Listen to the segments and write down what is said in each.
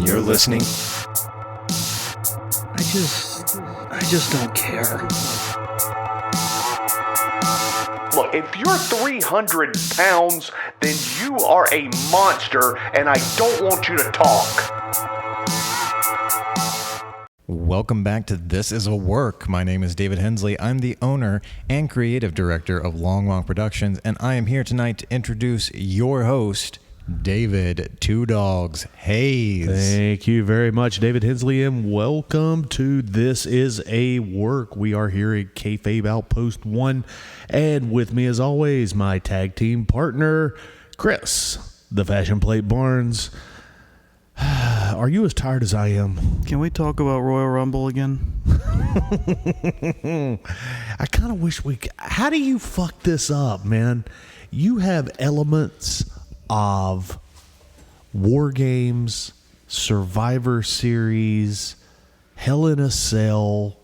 you're listening. I just don't care. Look, if you're 300 pounds, then you are a monster, and I don't want you to talk. Welcome back to This Is a Work. My name is David Hensley. I'm the owner and creative director of Long Productions, and I am here tonight to introduce your host, David Two Doggz Hayes. Thank you very much, David Hensley, and welcome to This Is a Work. We are here at Kayfabe Outpost 1, and with me, as always, my tag team partner, Chris, the Fashion Plate Barnes. Are you as tired as I am? Can we talk about Royal Rumble again? I kind of wish we could. How do you fuck this up, man? You have elements of War Games, Survivor Series, Hell in a Cell,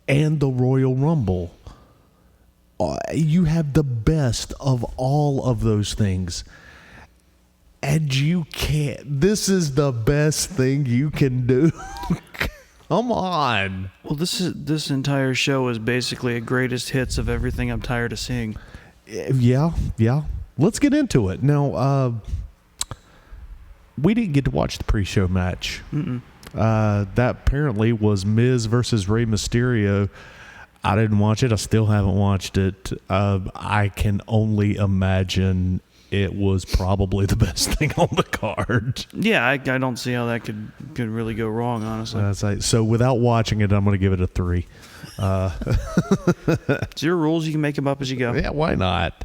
and the Royal Rumble. You have the best of all of those things. And you can't. This is the best thing you can do. Come on. Well, this entire show is basically a greatest hits of everything I'm tired of seeing. Yeah. Let's get into it. Now, we didn't get to watch the pre-show match. That apparently was Miz versus Rey Mysterio. I didn't watch it. I still haven't watched it. I can only imagine it was probably the best thing on the card. Yeah, I don't see how that could really go wrong, honestly. So without watching it, I'm going to give it a 3. It's your rules. You can make them up as you go. Yeah, why not?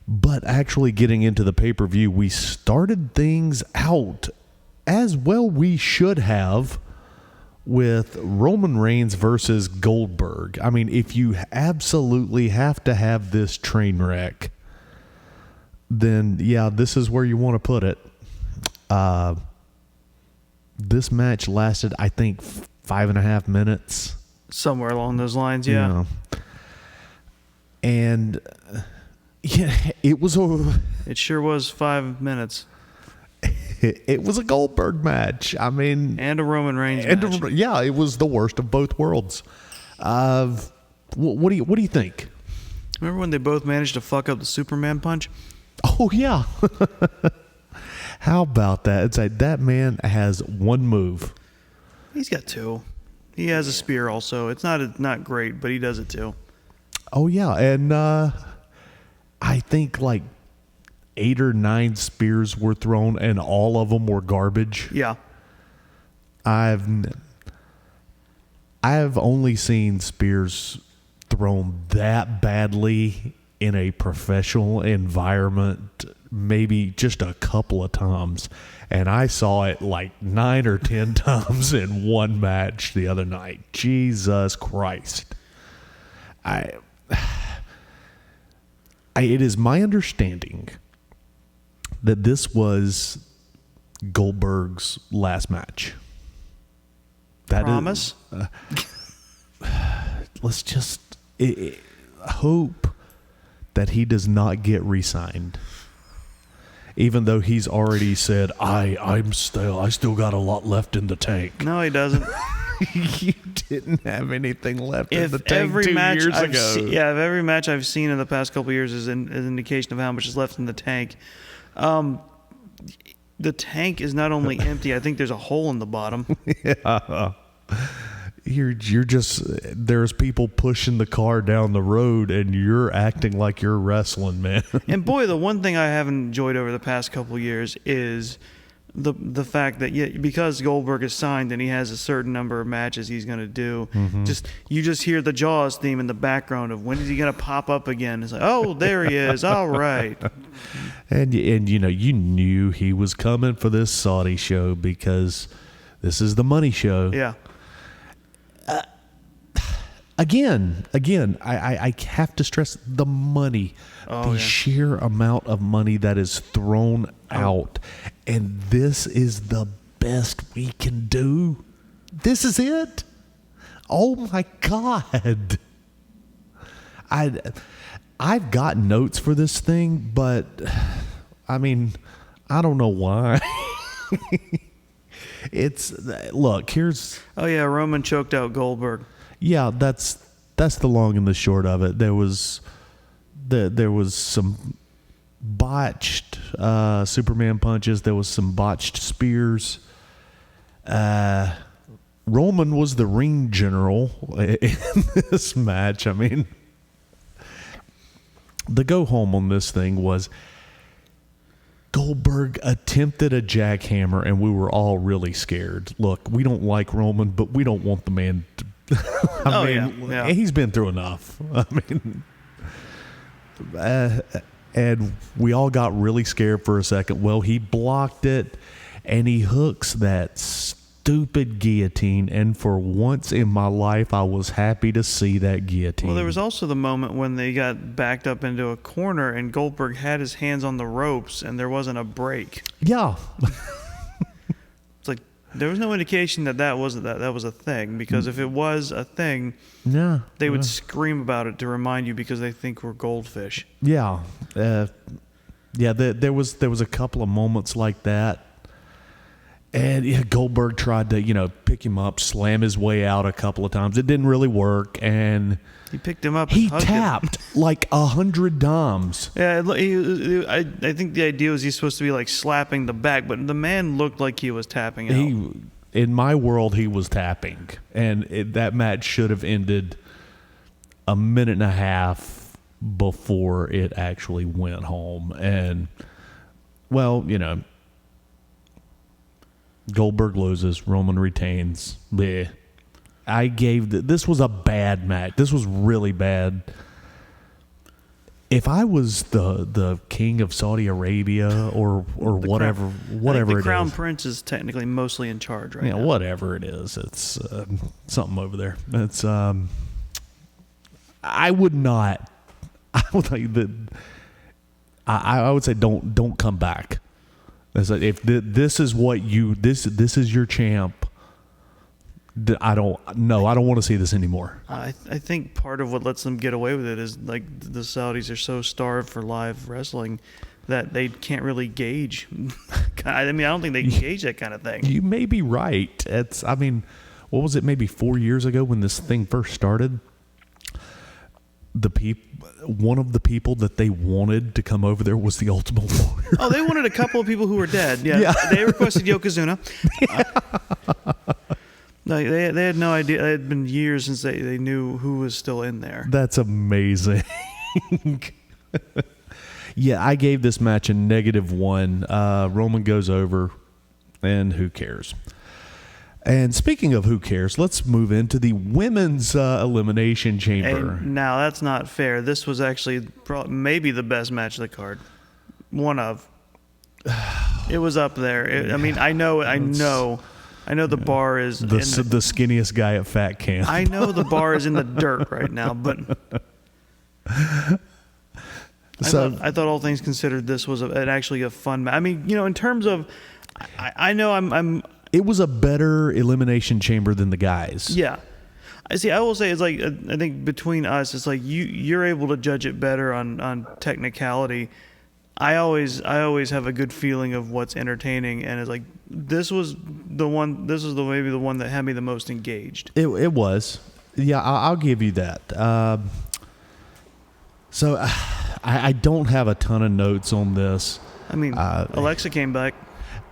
But actually getting into the pay-per-view, we started things out as well we should have with Roman Reigns versus Goldberg. I mean, if you absolutely have to have this train wreck, then yeah, this is where you want to put it. This match lasted, I think, 5.5 minutes. Somewhere along those lines, yeah. You know. And yeah, it was It sure was 5 minutes. It was a Goldberg match. I mean, And a Roman Reigns match. Yeah, it was the worst of both worlds. What do you think? Remember when they both managed to fuck up the Superman punch? Oh yeah. How about that? It's like that man has one move. He's got 2. He has a spear also. It's not great, but he does it too. Oh yeah, and I think like 8 or 9 spears were thrown, and all of them were garbage. Yeah. I've only seen spears thrown that badly in a professional environment maybe just a couple of times, and I saw it like 9 or 10 times in one match the other night. Jesus Christ. It is my understanding that this was Goldberg's last match. Promise? Let's just hope that he does not get re-signed. Even though he's already said, I still got a lot left in the tank. No, he doesn't. You didn't have anything left in the tank every 2 match years I've ago. if every match I've seen in the past couple of years is an indication of how much is left in the tank. The tank is not only empty, I think there's a hole in the bottom. Yeah. You're just, there's people pushing the car down the road and you're acting like you're wrestling, man. And boy, the one thing I haven't enjoyed over the past couple of years is the fact that because Goldberg is signed and he has a certain number of matches he's going to do, you just hear the Jaws theme in the background of when is he going to pop up again? It's like, oh, there he is. All right. And you know, you knew he was coming for this Saudi show because this is the money show. Yeah. Again, I have to stress the money. The sheer amount of money that is thrown out. And this is the best we can do. This is it. Oh my God. I've got notes for this thing, but I mean, I don't know why. Look, here's. Oh yeah, Roman choked out Goldberg. Yeah, that's the long and the short of it. There was some botched Superman punches. There was some botched spears. Roman was the ring general in this match. I mean, the go home on this thing was Goldberg attempted a jackhammer, and we were all really scared. Look, we don't like Roman, but we don't want the man to. Yeah. He's been through enough. I mean, and we all got really scared for a second. Well, he blocked it, and he hooks that stupid guillotine. And for once in my life, I was happy to see that guillotine. Well, there was also the moment when they got backed up into a corner, and Goldberg had his hands on the ropes, and there wasn't a break. Yeah. It's like there was no indication that was a thing, because if it was a thing, Yeah. they would scream about it to remind you because they think we're goldfish. Yeah. There was a couple of moments like that. And yeah, Goldberg tried to, pick him up, slam his way out a couple of times. It didn't really work, and He picked him up. he and hugged him. tapped like 100 times. Yeah, I think the idea was he's supposed to be like slapping the back, but the man looked like he was tapping out. In my world, he was tapping, and that match should have ended a minute and a half before it actually went home. And well, Goldberg loses, Roman retains. Bleh. This was a bad match. This was really bad. If I was the king of Saudi Arabia or whatever the it Crown is, Prince is technically mostly in charge right now. whatever it is, it's something over there. It's I would not. I would tell you that. I would say don't come back. If this is what this is your champ, I don't want to see this anymore. I think part of what lets them get away with it is like the Saudis are so starved for live wrestling that they can't really gauge. I mean, I don't think they can gauge that kind of thing. You may be right. What was it? Maybe 4 years ago when this thing first started. One of the people that they wanted to come over there was the Ultimate Warrior. Oh, they wanted a couple of people who were dead. Yeah. They requested Yokozuna. They had no idea. It had been years since they knew who was still in there. That's amazing. Yeah, I gave this match a -1. Roman goes over, and who cares? And speaking of who cares, let's move into the women's Elimination Chamber. And now, that's not fair. This was actually maybe the best match of the card. One of. It was up there. I know the bar is the skinniest guy at Fat Camp. I know the bar is in the dirt right now, but I thought all things considered, this was actually a fun match. I mean, in terms of, I know I'm. It was a better Elimination Chamber than the guys. Yeah. I will say, it's like, I think between us, it's like you're able to judge it better on technicality. I always have a good feeling of what's entertaining, and it's like this was maybe the one that had me the most engaged. It was. Yeah, I'll give you that. So I don't have a ton of notes on this. I mean, Alexa came back.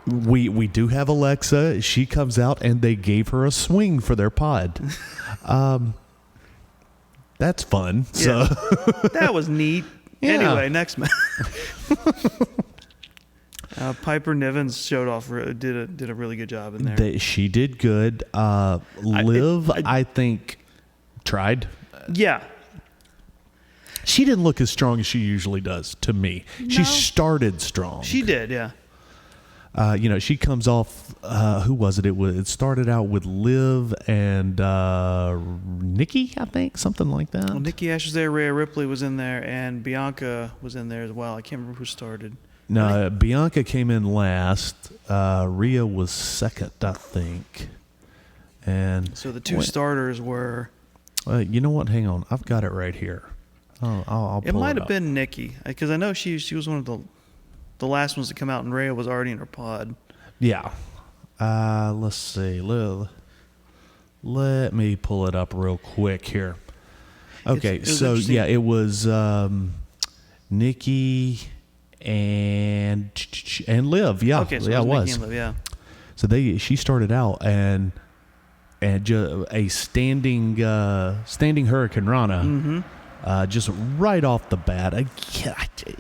We do have Alexa. She comes out, and they gave her a swing for their pod. That's fun. Yeah. So That was neat. Yeah. Anyway, next match. Piper Nivens showed off. Did a really good job in there. She did good. Liv, I think, tried. Yeah. She didn't look as strong as she usually does to me. No. She started strong. She did, yeah. She comes off. Who was it? It started out with Liv and Nikki, I think, something like that. Well, Nikki Ash was there. Rhea Ripley was in there, and Bianca was in there as well. I can't remember who started. No, Bianca came in last. Rhea was second, I think. And So the two starters were. you know what? Hang on, I've got it right here. I'll pull It might have up. been Nikki, because I know she was one of the last ones to come out, and Rhea was already in her pod. Yeah. Let's see. Let me pull it up real quick here. Okay, it was Nikki and Liv. Yeah, Okay, so yeah, it it was was. Nikki and Liv, yeah. So she started out and a standing Hurricane Rana, just right off the bat.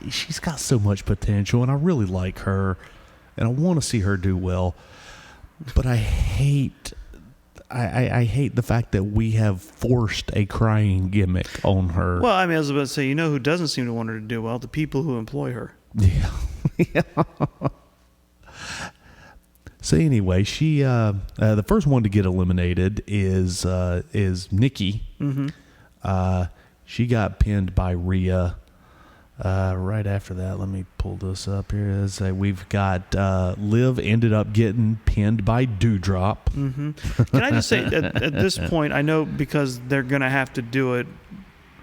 She's got so much potential, and I really like her, and I want to see her do well. But I hate the fact that we have forced a crying gimmick on her. Well, I mean, I was about to say, who doesn't seem to want her to do well? The people who employ her. Yeah. So anyway, she the first one to get eliminated is Nikki. Mm-hmm. She got pinned by Rhea. Right after that, let me pull this up here. We've got Liv ended up getting pinned by Dewdrop. Mm-hmm. Can I just say, at this point, I know because they're going to have to do it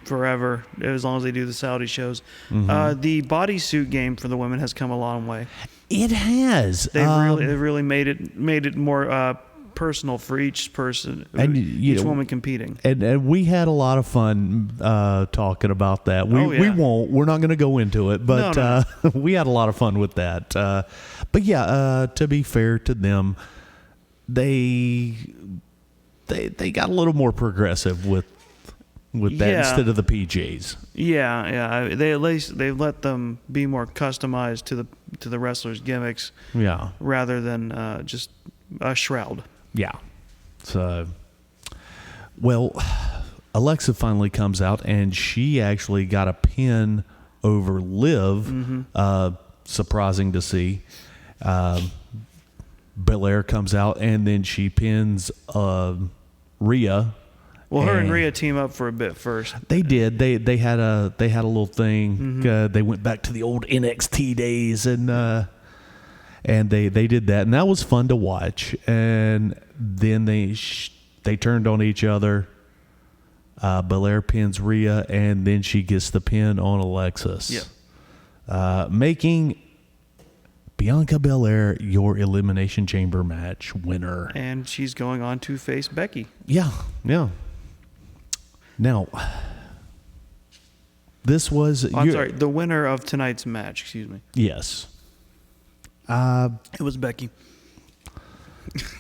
forever, as long as they do the Saudi shows, the bodysuit game for the women has come a long way. It has. They've really made it more personal for each person, and each woman competing. And we had a lot of fun talking about that. We're not going to go into it, but no. we had a lot of fun with that. But yeah, to be fair to them, they got a little more progressive with that instead of the PJs. Yeah. They let them be more customized to the wrestlers' gimmicks. Yeah. Rather than just a shroud. Yeah. So, well, Alexa finally comes out, and she actually got a pin over Liv. Mm-hmm. Surprising to see. Belair comes out, and then she pins Rhea. Well, her and Rhea team up for a bit first. They did. They had a little thing. Mm-hmm. They went back to the old NXT days, and they did that, and that was fun to watch. And then they turned on each other. Belair pins Rhea, and then she gets the pin on Alexis. Yeah. Making Bianca Belair your Elimination Chamber match winner. And she's going on to face Becky. Yeah. Now, this was... the winner of tonight's match, excuse me. Yes. It was Becky.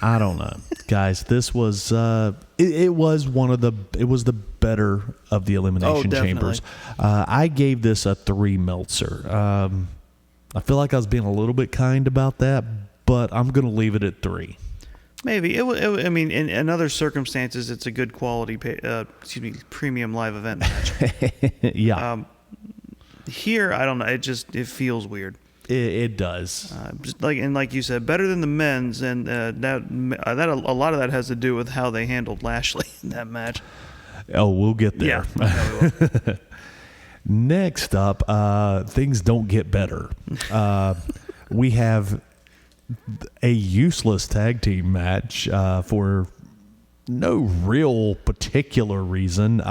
I don't know, guys. This was it was the better of the Elimination Chambers. I gave this a 3 Meltzer. I feel like I was being a little bit kind about that, but I'm going to leave it at 3. Maybe I mean, in other circumstances, it's a good quality, premium live event match. Yeah. Here, I don't know. It feels weird. It does. Just like you said, better than the men's, and that a lot of that has to do with how they handled Lashley in that match. Oh, we'll get there. Yeah. We will. Next up, things don't get better. We have a useless tag team match for no real particular reason.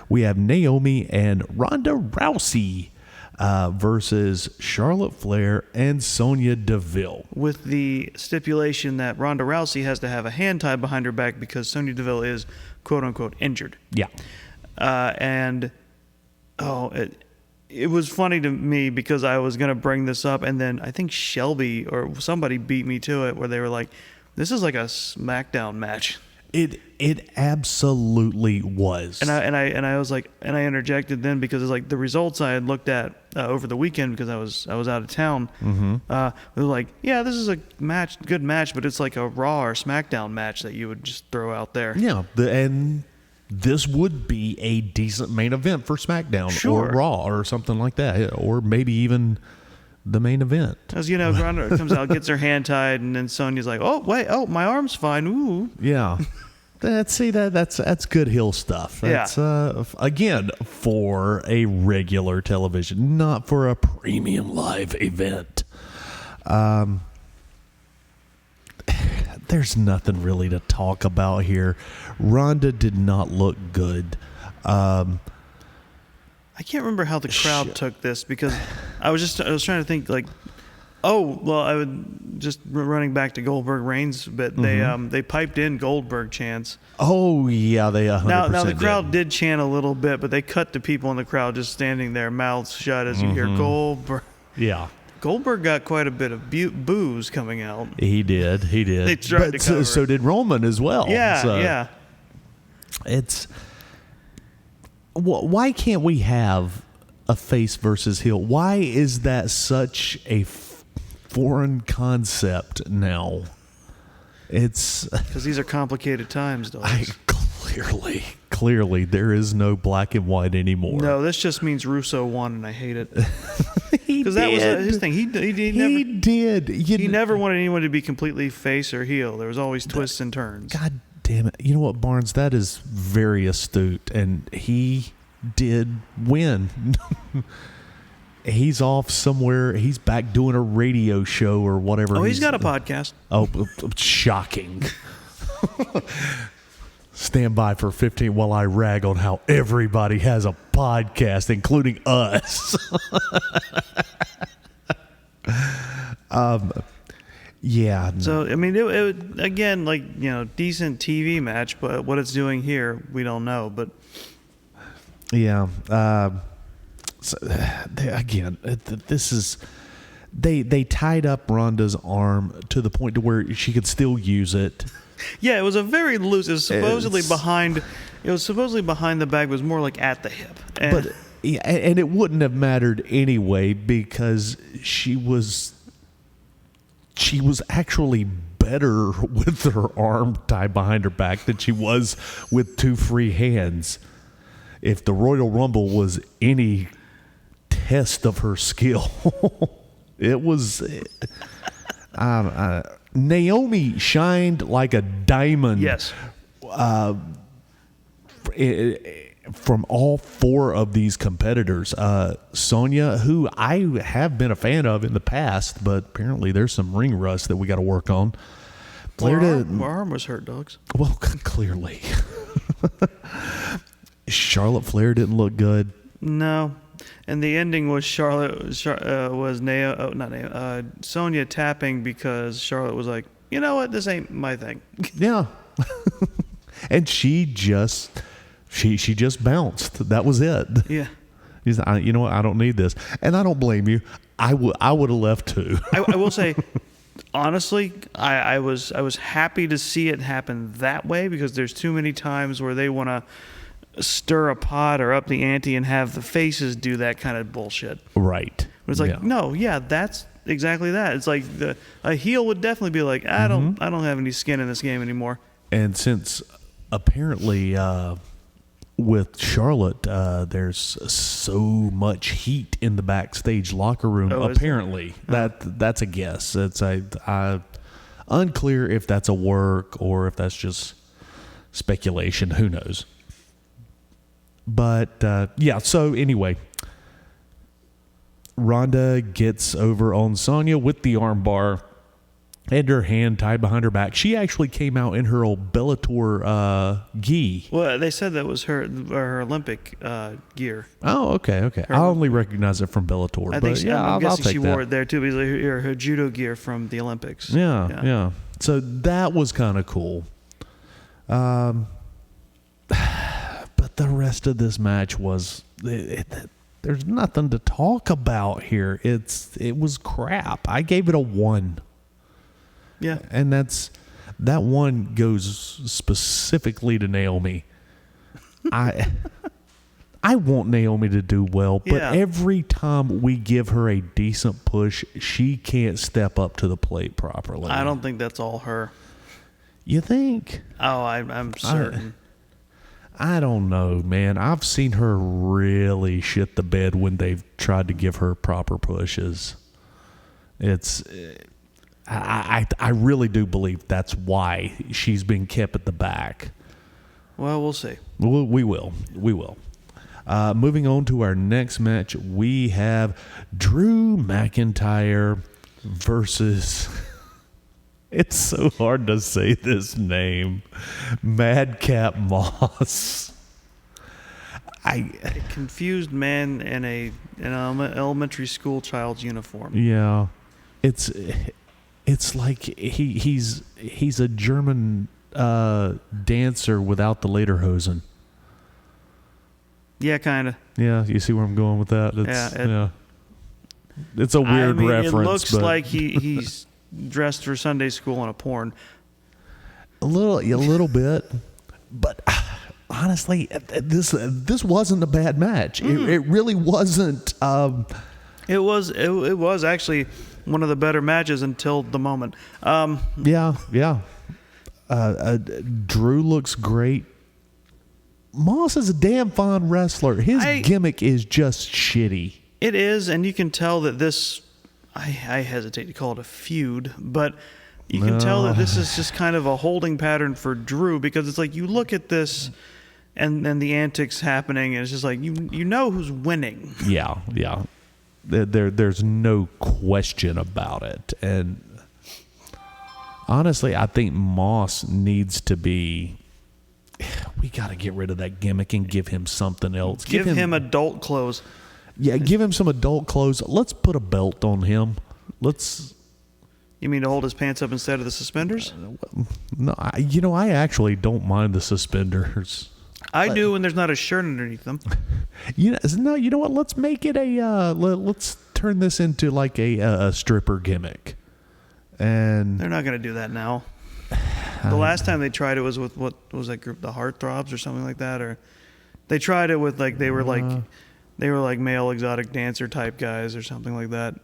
We have Naomi and Ronda Rousey versus Charlotte Flair and Sonya Deville. With the stipulation that Ronda Rousey has to have a hand tied behind her back because Sonya Deville is quote-unquote injured. Yeah. It was funny to me because I was going to bring this up, and then I think Shelby or somebody beat me to it where they were like, this is like a SmackDown match. It absolutely was. And I was like, and I interjected then because it's like the results I had looked at over the weekend because I was out of town. Mm-hmm. We were like, yeah, this is a good match, but it's like a Raw or SmackDown match that you would just throw out there. Yeah, and this would be a decent main event for SmackDown or Raw or something like that, or maybe even the main event. As you know, Ronda comes out, gets her hand tied, and then Sonya's like, "Oh wait, my arm's fine." Ooh. Yeah, that's good heel stuff. That's again for a regular television, not for a premium live event. There's nothing really to talk about here. Ronda did not look good. I can't remember how the crowd took this because I was trying to think, like, Oh, well, I would just running back to Goldberg Reigns, but they piped in Goldberg chants. Oh yeah, they 100% Now the crowd did. did chant a little bit, but they cut to people in the crowd just standing there, mouths shut, as you hear Goldberg. Yeah. Goldberg got quite a bit of boos coming out. He did. They tried to cover so it. did Roman as well. Yeah, So yeah. It's why can't we have a face versus heel? Why is that such a foreign concept now? It's Because these are complicated times, though. Clearly, there is no black and white anymore. No, this just means Russo won, and I hate it. He Because that was did. his thing. He He never wanted anyone to be completely face or heel. There was always twists and turns. God damn it. You know what, Barnes? That is very astute. And he did win. He's off somewhere. He's back doing a radio show or whatever. Oh, he's got a podcast. Oh, shocking. Stand by for 15 while I rag on how everybody has a podcast, including us. Yeah. No. So, I mean, it again, like, decent TV match, but what it's doing here, we don't know. But Yeah. So, again, this is they tied up Ronda's arm to the point to where she could still use it. yeah, it was a very loose. It was supposedly behind. It was supposedly behind the back. It was more like at the hip. And But yeah, and it wouldn't have mattered anyway because she was actually better with her arm tied behind her back than she was with two free hands. If the Royal Rumble was any test of her skill, it was. Naomi shined like a diamond. yes, From all four of these competitors. Sonya, who I have been a fan of in the past, but apparently there's some ring rust that we got to work on. her arm was hurt, Doggz. Well, clearly. Charlotte Flair didn't look good. No, and the ending was Sonya tapping because Charlotte was like, you know what, this ain't my thing. Yeah. And she just bounced. That was it. Yeah. He's, you know what? I don't need this. And I don't blame you. I would have left too. I will say, honestly, I was happy to see it happen that way because there's too many times where they want to stir a pot or up the ante and have the faces do that kind of bullshit. Right. But it's like, no, that's exactly that. It's like a heel would definitely be like, I don't have any skin in this game anymore. And since apparently with Charlotte, there's so much heat in the backstage locker room. Apparently, that's a guess. It's unclear if that's a work or if that's just speculation. Who knows? But yeah. So anyway, Ronda gets over on Sonya with the armbar and her hand tied behind her back. She actually came out in her old Bellator gi. Well, they said that was her Olympic gear. Oh, okay. I only recognize it from Bellator. I But think yeah, I'm I'll guessing take she that. wore it there too. Because her judo gear from the Olympics. Yeah. So that was kind of cool. But the rest of this match was there's nothing to talk about here. It was crap. I gave it a 1. Yeah. And that one goes specifically to Naomi. I want Naomi to do well, but every time we give her a decent push, she can't step up to the plate properly. I don't think that's all her. You think? Oh, I'm certain. I don't know, man. I've seen her really shit the bed when they've tried to give her proper pushes. I really do believe that's why she's been kept at the back. Well, we'll see. We will. Moving on to our next match, we have Drew McIntyre versus... It's so hard to say this name. Madcap Moss. A confused man in an elementary school child's uniform. Yeah. it's like he's a German dancer without the lederhosen. Yeah, kind of. Yeah, you see where I'm going with that? It's a weird reference. It looks but like he's dressed for Sunday school in a porn. a little bit, but honestly, this wasn't a bad match. It really wasn't. It was actually one of the better matches until the moment. Yeah. Drew looks great. Moss is a damn fine wrestler. His gimmick is just shitty. It is, and you can tell that this, I hesitate to call it a feud, but you can tell that this is just kind of a holding pattern for Drew, because it's like you look at this and then the antics happening, and it's just like you know who's winning. Yeah. There's no question about it. And honestly, I think Moss needs to be... We got to get rid of that gimmick and give him something else. Give him adult clothes. Yeah, give him some adult clothes. Let's put a belt on him. You mean to hold his pants up instead of the suspenders? No, I actually don't mind the suspenders. I do when there's not a shirt underneath them. You know what? Let's make it let's turn this into like a stripper gimmick. And They're not going to do that now. The last time they tried it was with, what was that group, the Heartthrobs or something like that, or they tried it with they were like male exotic dancer type guys or something like that.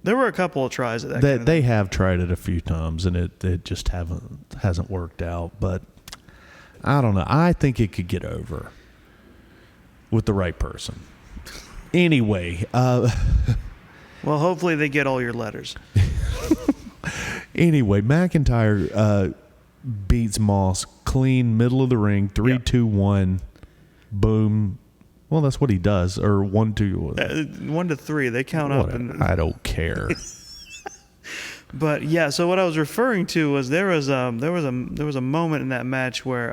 There were a couple of tries at that. They have tried it a few times and it just hasn't worked out. But I don't know. I think it could get over with the right person. Anyway, well, hopefully they get all your letters. Anyway, McIntyre beats Moss clean, middle of the ring, 3, 2, 1, boom. Well, that's what he does, or 1, 2. 1 to 3, they count up. And I don't care. But yeah, so what I was referring to was there was a moment in that match where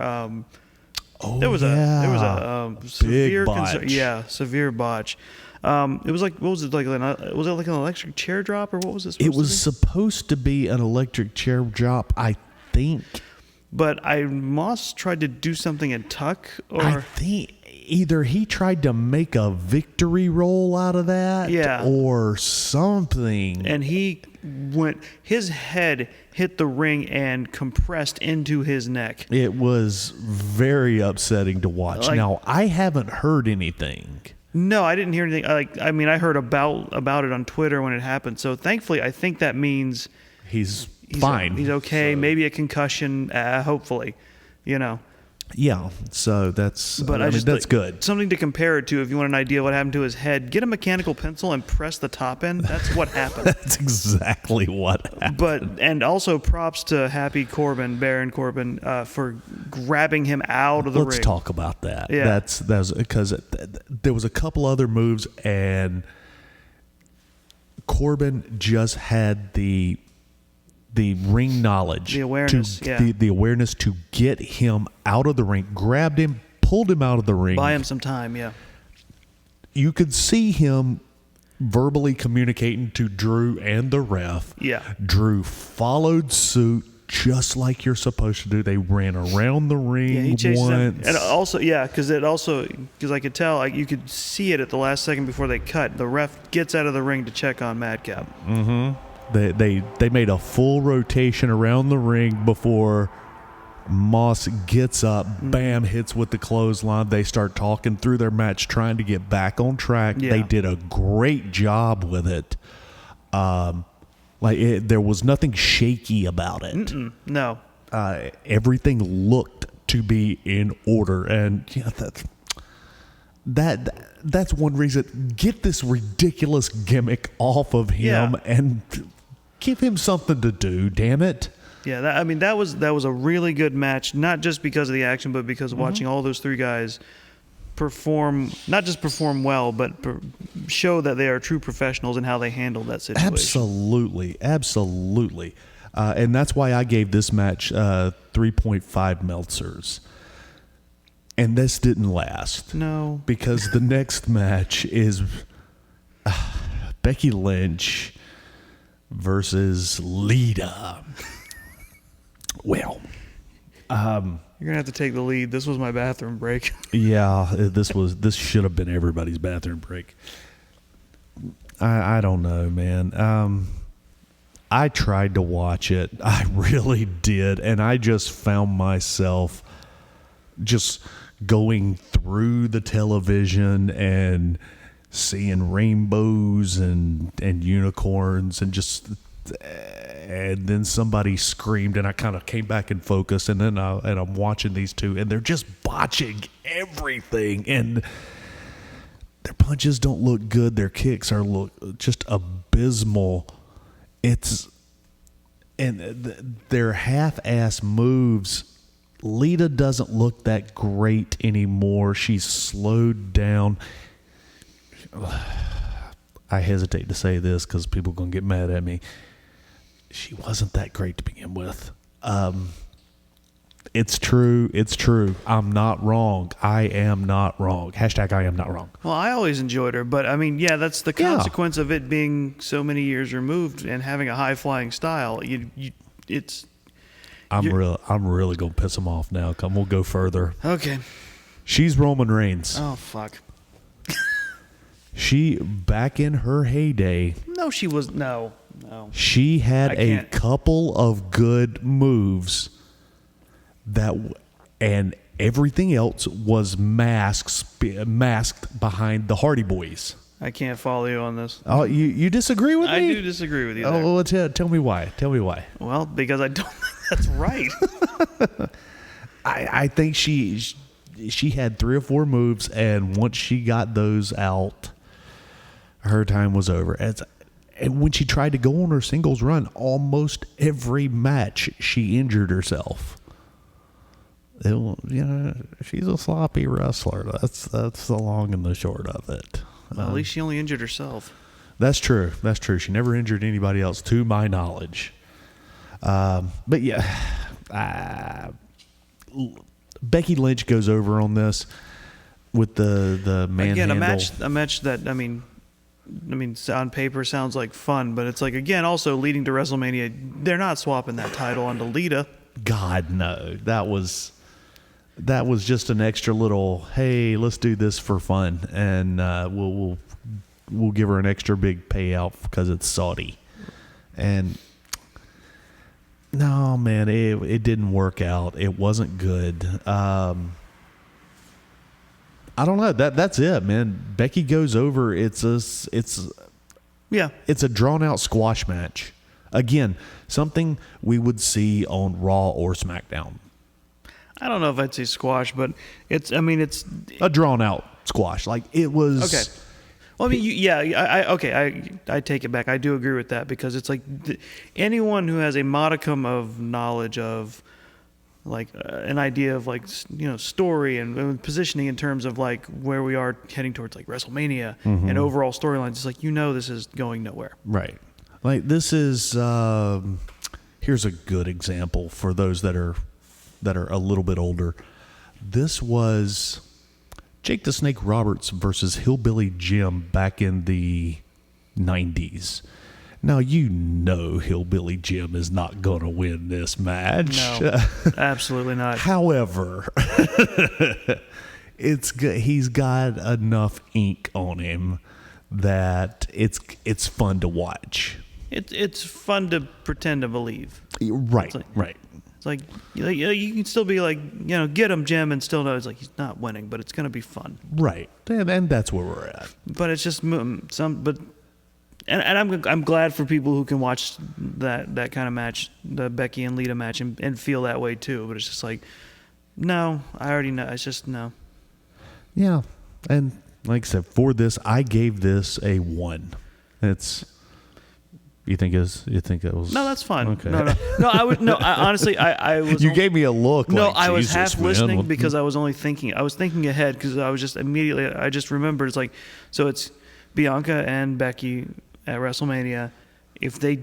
there was a severe botch. Severe botch. It was like, what was it like? Was it like an electric chair drop, or what was this? It was supposed to be an electric chair drop, I think. But Moss tried to do something in tuck, or I think either he tried to make a victory roll out of that, or something. And his head hit the ring and compressed into his neck. It was very upsetting to watch. Now, I haven't heard anything. No, I didn't hear anything. I heard about it on Twitter when it happened. So thankfully, I think that means he's fine. He's okay. So. Maybe a concussion. Hopefully, Yeah. So that's. But that's good. Something to compare it to if you want an idea of what happened to his head. Get a mechanical pencil and press the top end. That's what happened. That's exactly what happened. And also props to Baron Corbin, for grabbing him out of the ring. Let's talk about that. Yeah. That's because there was a couple other moves, and Corbin just had the ring knowledge, the awareness, the awareness to get him out of the ring, grabbed him, pulled him out of the ring. Buy him some time, yeah. You could see him verbally communicating to Drew and the ref. Yeah. Drew followed suit just like you're supposed to do. They ran around the ring once. And also, because I could tell, you could see it at the last second before they cut. The ref gets out of the ring to check on Madcap. Mm-hmm. They made a full rotation around the ring before Moss gets up, bam, hits with the clothesline. They start talking through their match, trying to get back on track. Yeah. They did a great job with it. There was nothing shaky about it. No. Everything looked to be in order, and that's one reason. Get this ridiculous gimmick off of him and give him something to do. Damn it! Yeah, that was a really good match. Not just because of the action, but because of watching all those three guys not just perform well, but show that they are true professionals in how they handled that situation. Absolutely. And that's why I gave this match 3.5 Meltzers. And this didn't last. No. Because the next match is Becky Lynch versus Lita. Well, You're gonna have to take the lead. This was my bathroom break. yeah, this should have been everybody's bathroom break. I don't know, man. I tried to watch it. I really did, and I just found myself just going through the television and seeing rainbows and unicorns and then somebody screamed and I kind of came back in focus and then I'm watching these two and they're just botching everything and their punches don't look good. Their kicks are just abysmal. Their half-ass moves. Lita doesn't look that great anymore. She's slowed down. I hesitate to say this because people are going to get mad at me. She wasn't that great to begin with. It's true. It's true. I'm not wrong. I am not wrong. Hashtag I am not wrong. Well, I always enjoyed her, but I mean, yeah, that's the consequence of it being so many years removed and having a high-flying style. I'm really gonna piss him off now. Come, we'll go further. Okay. She's Roman Reigns. Oh fuck. She back in her heyday. No, she was no. She had a couple of good moves and everything else was masked behind the Hardy Boys. I can't follow you on this. Oh, you disagree with me? I do disagree with you there. Oh, well, tell me why. Tell me why. Well, because I don't think that's right. I think she had 3 or 4 moves, and once she got those out, her time was over. And when she tried to go on her singles run, almost every match she injured herself. She's a sloppy wrestler. That's the long and the short of it. Well, at least she only injured herself. That's true. That's true. She never injured anybody else, to my knowledge. But yeah, Becky Lynch goes over on this with the manhandle. Again, a match that I mean, on paper sounds like fun, but it's like again also leading to WrestleMania. They're not swapping that title onto Lita. God no, that was just an extra little. Hey, let's do this for fun, and we'll give her an extra big payout because it's Saudi. And no, man, it didn't work out. It wasn't good. I don't know. That's it, man. Becky goes over. It's a drawn out squash match. Again, something we would see on Raw or SmackDown. I don't know if I'd say squash, but it's A drawn out squash. Like it was. Okay. Well, I mean, I take it back. I do agree with that because it's like anyone who has a modicum of knowledge of like an idea of like story and positioning in terms of like where we are heading towards like WrestleMania and overall storylines. It's like this is going nowhere. Right. Like this is here's a good example for those that are a little bit older. This was Jake the Snake Roberts versus Hillbilly Jim back in the 90s. Now, Hillbilly Jim is not going to win this match. No, absolutely not. However, it's good. He's got enough ink on him that it's fun to watch. It's fun to pretend to believe. Right, right. It's like you can still be like get him Jim and still know it's like he's not winning, but it's going to be fun. Right, and that's where we're at. But it's just And I'm glad for people who can watch that kind of match, the Becky and Lita match, and feel that way too. But it's just like, no, I already know. It's just no. Yeah, and like I said, for this, I gave this a 1. You think it was? No, that's fine. Okay. No. I would no. I, honestly, I was. You gave me a look. No, like, I was Jesus, half man. listening because I was only thinking. I was thinking ahead because I was just immediately. I just remembered. It's like, so it's Bianca and Becky at WrestleMania. If they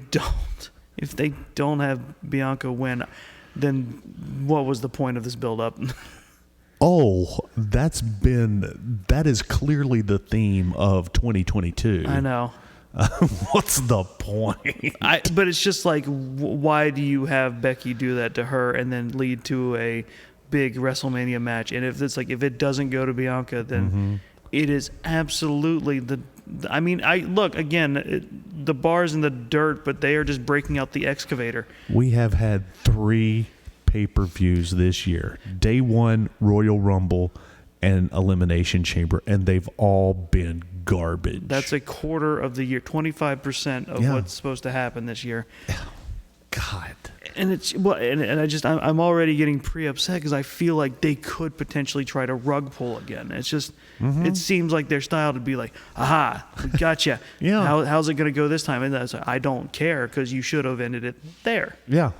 don't have Bianca win, then what was the point of this build-up? Oh, that is clearly the theme of 2022. I know. What's the point? But it's just like, why do you have Becky do that to her and then lead to a big WrestleMania match? And if it doesn't go to Bianca, then it is absolutely the bar's in the dirt, but they are just breaking out the excavator. We have had 3 pay-per-views this year. Day 1, Royal Rumble and Elimination Chamber, and they've all been garbage. That's a quarter of the year, 25% of what's supposed to happen this year. God. And I'm already getting upset because I feel like they could potentially try to rug pull again. It's just, it seems like their style to be like, aha, we gotcha. Yeah. How's it going to go this time? And that's, I don't care, because you should have ended it there. Yeah.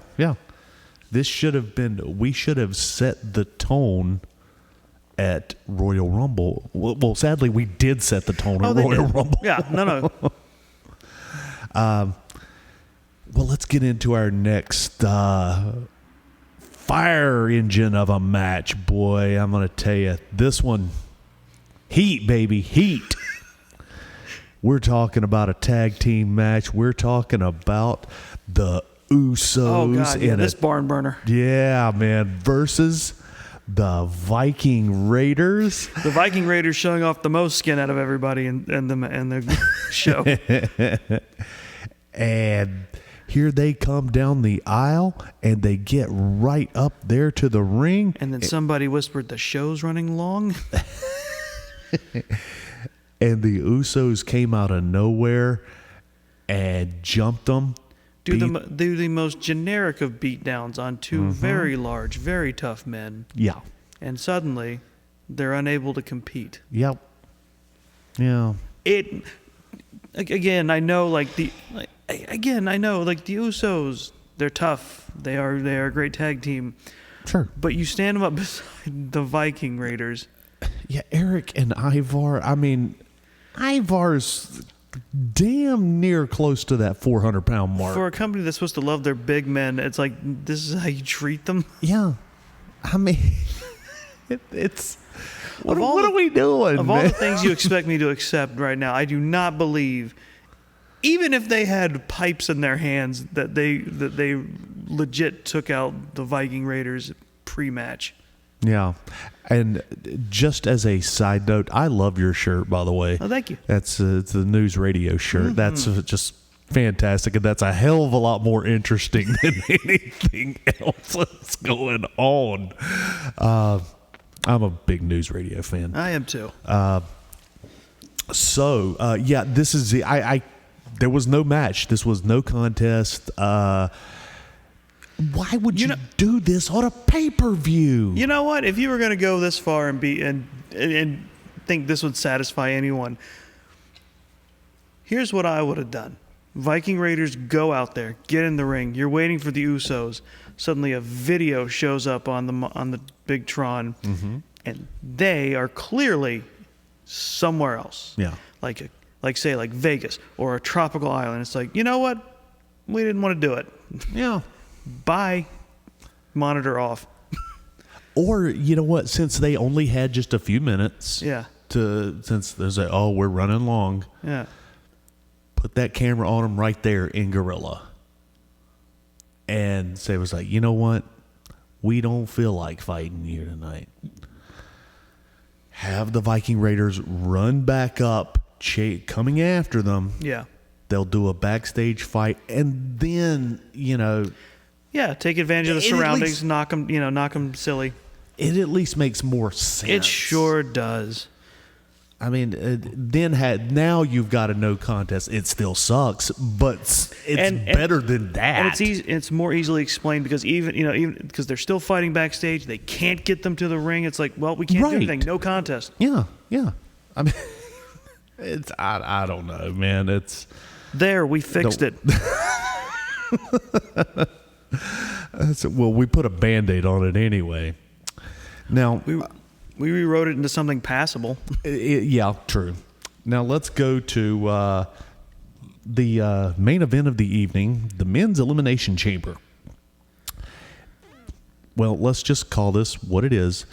We should have set the tone at Royal Rumble. Well, sadly, we did set the tone at Royal Rumble. Yeah, no. Well, let's get into our next fire engine of a match. Boy, I'm going to tell you, this one, heat, baby, heat. We're talking about a tag team match. We're talking about the Usos. Oh, God, yeah, this barn burner. Yeah, man, versus the Viking Raiders. The Viking Raiders showing off the most skin out of everybody in the show. And here they come down the aisle, and they get right up there to the ring. And then somebody whispered, the show's running long. And the Usos came out of nowhere and jumped them. Do the most generic of beatdowns on 2 very large, very tough men. Yeah. And suddenly, they're unable to compete. Yep. Yeah. Again, I know the Usos, they're tough. They are a great tag team. Sure. But you stand them up beside the Viking Raiders. Yeah, Eric and Ivar. I mean, Ivar's damn near close to that 400-pound mark. For a company that's supposed to love their big men, it's like, this is how you treat them? Yeah. I mean, it's... What are we doing? Of all the things you expect me to accept right now, I do not believe, even if they had pipes in their hands, that they legit took out the Viking Raiders pre-match. Yeah. And just as a side note, I love your shirt, by the way. Oh, thank you. It's the news radio shirt. That's just fantastic, and that's a hell of a lot more interesting than anything else that's going on. I'm a big news radio fan. I am too. This is there was no match. This was no contest. Why would you do this on a pay-per-view? You know what? If you were going to go this far and think this would satisfy anyone, here's what I would have done. Viking Raiders go out there, get in the ring. You're waiting for the Usos. Suddenly a video shows up on the big Tron, and they are clearly somewhere else. Yeah. Like Vegas or a tropical island. It's like, you know what? We didn't want to do it. Yeah. Bye. Monitor off. Or, you know what? Since they only had just a few minutes. Yeah. Since there's we're running long. Yeah. Put that camera on them right there in Gorilla. And say, was like, you know what? We don't feel like fighting here tonight. Have the Viking Raiders run back up, coming after them. Yeah. They'll do a backstage fight, and then, yeah, take advantage of the surroundings, knock them silly. It at least makes more sense. It sure does. I mean, now you've got a no contest. It still sucks, but it's better than that. And it's more easily explained because even because they're still fighting backstage, they can't get them to the ring. It's like, well, we can't do anything. No contest. Yeah. I mean, I don't know, man. It's there. We fixed it. Well, we put a Band-Aid on it anyway. Now we rewrote it into something passable. Yeah, true. Now let's go to the main event of the evening, the men's Elimination Chamber. Well, let's just call this what it is.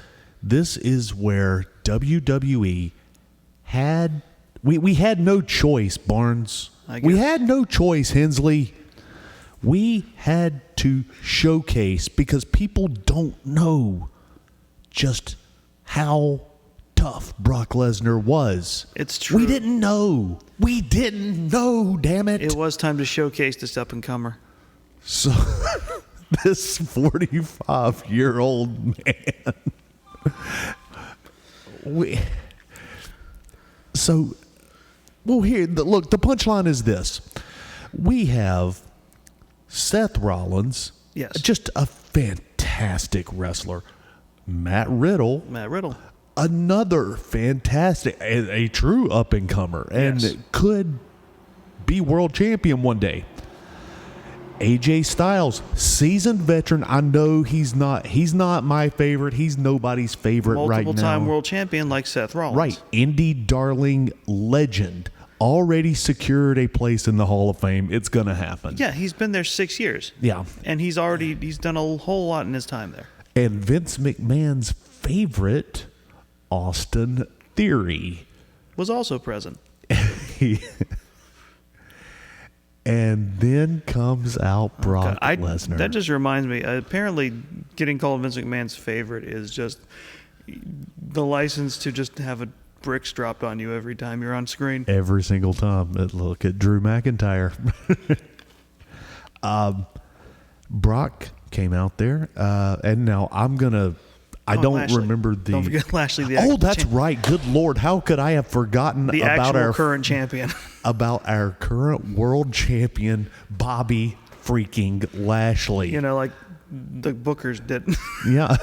This is where WWE had We had no choice, Barnes. I We guess. had no choice, Hensley. We had to showcase because people don't know just how tough Brock Lesnar was. It's true. We didn't know. We didn't know, damn it. It was time to showcase this up-and-comer. So this 45-year-old man. Look, the punchline is this. We have Seth Rollins, Yes. just a fantastic wrestler. Matt Riddle, another fantastic, a true up-and-comer, and Yes. could be world champion one day. AJ Styles, seasoned veteran. I know he's not my favorite. He's nobody's favorite right now. Multiple-time world champion like Seth Rollins. Right. Indie darling legend. Already secured a place in the Hall of Fame. It's going to happen. Yeah, he's been there 6 years. Yeah. And he's done a whole lot in his time there. And Vince McMahon's favorite, Austin Theory. Was also present. And then comes out Brock Lesnar. That just reminds me, apparently getting called Vince McMahon's favorite is just the license to just have a bricks dropped on you every time you're on screen. Every single time. Look at Drew McIntyre. Brock came out there, and now I'm going to... I don't Lashley. remember the... Don't forget Lashley, the Oh, actual that's right. Good Lord. How could I have forgotten the about actual our current champion. about our current world champion, Bobby freaking Lashley? You know, like the Bookers did. Yeah.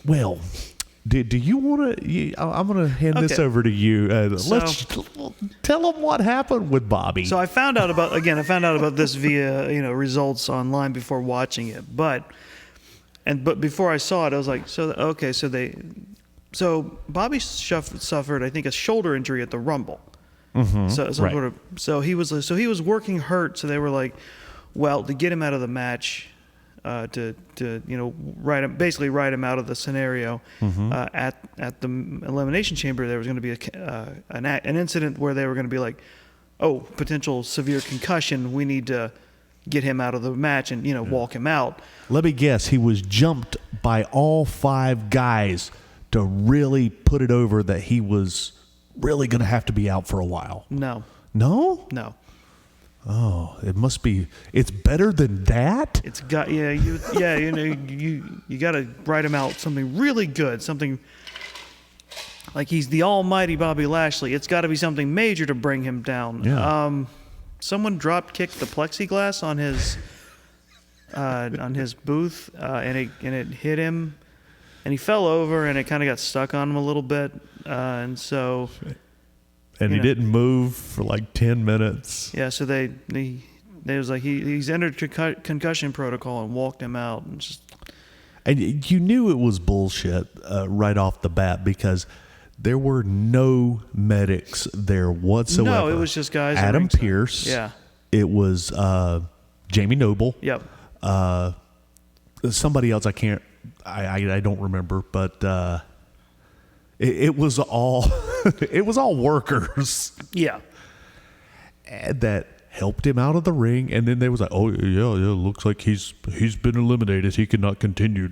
Well, do you want to? I'm going to hand this Okay. over to you. So- Let's tell them what happened with Bobby. So I found out about this via results online before watching it, but before I saw it, I was like, so Bobby suffered I think a shoulder injury at the Rumble. Right. So he was working hurt. So they were like, well, to get him out of the match, to write him out of the scenario, at the Elimination Chamber, there was going to be an incident where they were going to be like, oh, potential severe concussion. We need to get him out of the match and walk him out. Let me guess. He was jumped by all 5 guys to really put it over that he was really going to have to be out for a while. No. No? Oh, it must be. It's better than that. It's got you got to write him out something really good, something like he's the almighty Bobby Lashley. It's got to be something major to bring him down. Yeah. Someone drop kicked the plexiglass on his booth, and it hit him, and he fell over, and it kind of got stuck on him a little bit, and so. And he didn't move for like 10 minutes. Yeah, so they was like he's entered concussion protocol and walked him out, And you knew it was bullshit right off the bat because there were no medics there whatsoever. No, it was just guys. at Adam ringside. Pearce. Yeah. It was Jamie Noble. Yep. Somebody else I don't remember, but it was all it was all workers. Yeah. That helped him out of the ring, and then they was like, "Oh yeah, looks like he's been eliminated. He cannot continue."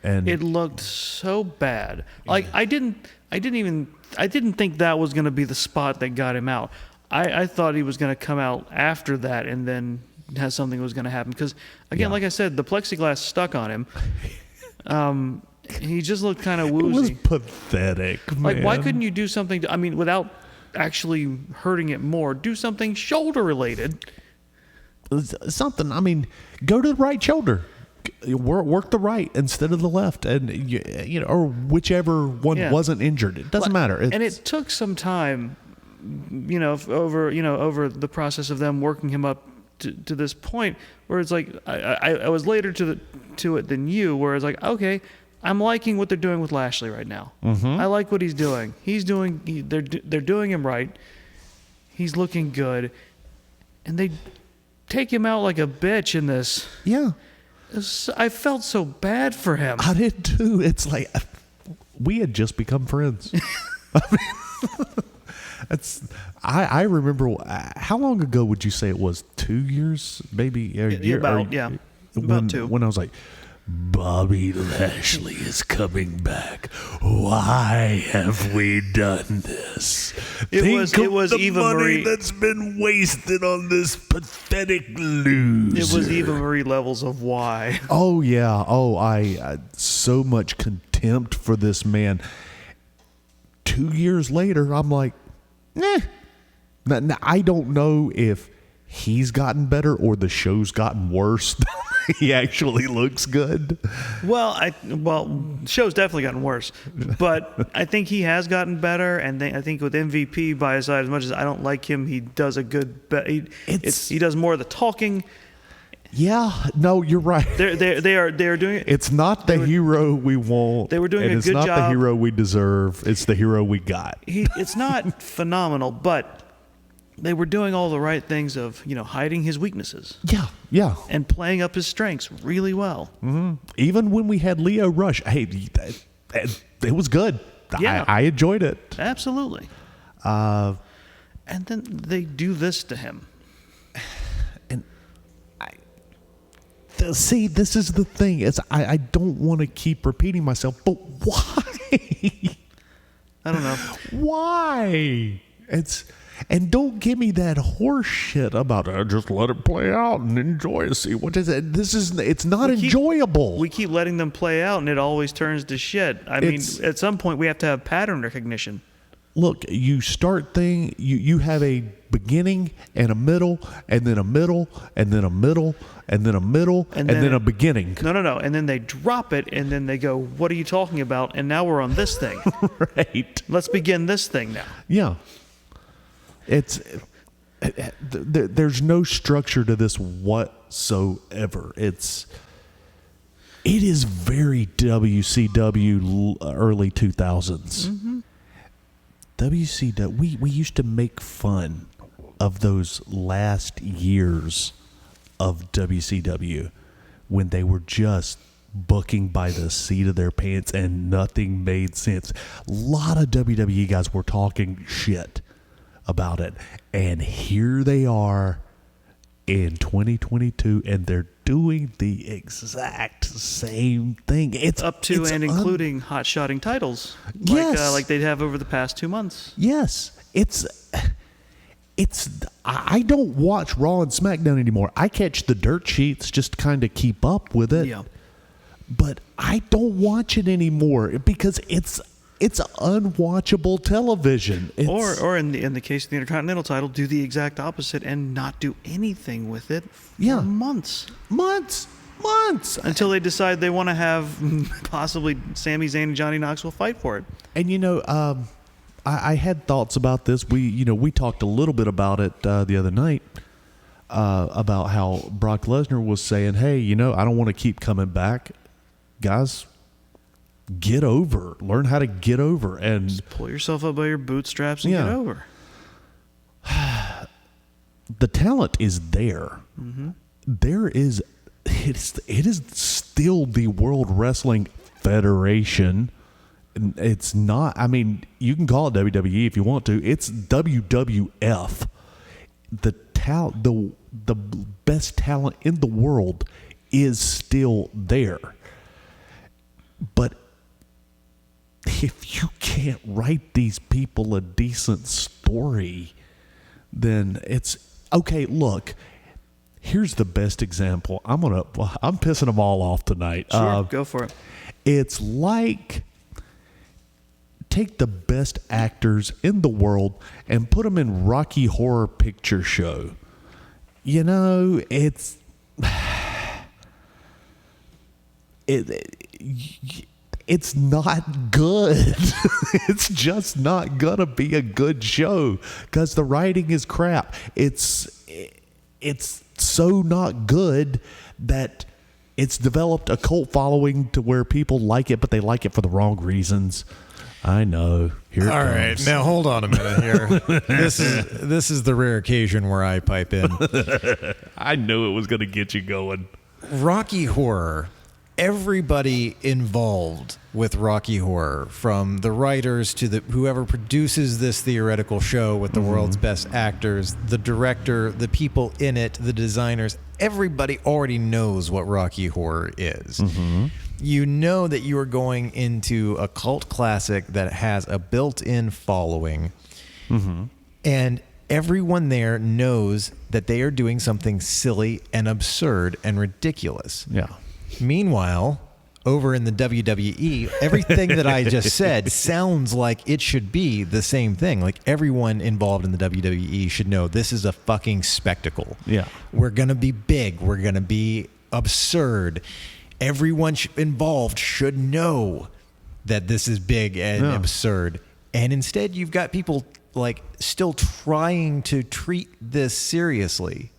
And It looked so bad. Like I didn't think that was going to be the spot that got him out. I thought he was going to come out after that, and then something was going to happen. Because again, like I said, the plexiglass stuck on him. He just looked kind of woozy. it was pathetic. Like, man. why couldn't you do something? Without actually hurting it more, do something shoulder related. Something? I mean, go to the right shoulder. Work the right instead of the left, and or whichever one wasn't injured. It doesn't matter. And it took some time, over the process of them working him up to this point, where it's like I was later to it than you, where it's like, okay, I'm liking what they're doing with Lashley right now. I like what he's doing. They're doing him right. He's looking good, and they take him out like a bitch in this. Yeah. I felt so bad for him. I did too. It's like we had just become friends. I remember, how long ago would you say it was? 2 years, maybe a year? About 2. When I was like, Bobby Lashley is coming back. Why have we done this? It was the Eva money Marie that's been wasted on this pathetic loser. It was Eva Marie levels of why. Oh yeah. Oh, I so much contempt for this man. 2 years later, I'm like, Now, I don't know if he's gotten better or the show's gotten worse. He actually looks good. Well, show's definitely gotten worse, but I think he has gotten better. And I think with MVP by his side, as much as I don't like him, he does a good. He does more of the talking. Yeah, no, you're right. They are doing it. It's not the hero we want. They were doing a good job. It's not the hero we deserve. It's the hero we got. It's not phenomenal, but they were doing all the right things of, hiding his weaknesses. Yeah. And playing up his strengths really well. Mm-hmm. Even when we had Leo Rush, hey, it was good. Yeah. I enjoyed it. Absolutely. And then they do this to him. See, this is the thing. I don't want to keep repeating myself, but why? I don't know. Why? And don't give me that horse shit about just let it play out and enjoy it. See, what is it? It's not enjoyable. We keep letting them play out, and it always turns to shit. I mean, at some point, we have to have pattern recognition. Look, you start you have a beginning and a middle, and then a middle, and then a middle, and then a middle, and then a beginning. No. And then they drop it, and then they go, what are you talking about? And now we're on this thing. Right. Let's begin this thing now. Yeah. There's no structure to this whatsoever. It is very WCW early 2000s. Mm-hmm. WCW, we used to make fun of those last years of WCW when they were just booking by the seat of their pants and nothing made sense. A lot of WWE guys were talking shit about it, and here they are in 2022, and they're doing the exact same thing. It's up to and including hot-shotting titles, like they'd have over the past 2 months. Yes, I don't watch Raw and SmackDown anymore. I catch the dirt sheets just to kind of keep up with it. Yeah. But I don't watch it anymore because it's unwatchable television. Or in the case of the Intercontinental title, do the exact opposite and not do anything with it for months. Until they decide they want to have possibly Sami Zayn and Johnny Knoxville fight for it. And I had thoughts about this. We talked a little bit about it the other night about how Brock Lesnar was saying, hey, I don't want to keep coming back. Guys, get over. Learn how to get over. And just pull yourself up by your bootstraps and get over. The talent is there. Mm-hmm. It is still the World Wrestling Federation. It's not, you can call it WWE if you want to. It's WWF. The best talent in the world is still there. But if you can't write these people a decent story, then it's okay. Look, here's the best example. I'm pissing them all off tonight. Sure, go for it. It's like take the best actors in the world and put them in Rocky Horror Picture Show. It's not good. It's just not gonna be a good show because the writing is crap. It's so not good that it's developed a cult following to where people like it, but they like it for the wrong reasons. I know. Here it All comes. right, now hold on a minute here. This is the rare occasion where I pipe in. I knew it was going to get you going. Rocky Horror. everybody involved with Rocky Horror, from the writers to the whoever produces this theoretical show with the world's best actors, the director, the people in it, the designers, everybody already knows what Rocky Horror is. You know that you are going into a cult classic that has a built-in following, and everyone there knows that they are doing something silly and absurd and ridiculous. Yeah. Meanwhile, over in the WWE, everything that I just said sounds like it should be the same thing. Like, everyone involved in the WWE should know this is a fucking spectacle. Yeah. We're going to be big. We're going to be absurd. Everyone involved should know that this is big and absurd. And instead, you've got people like still trying to treat this seriously.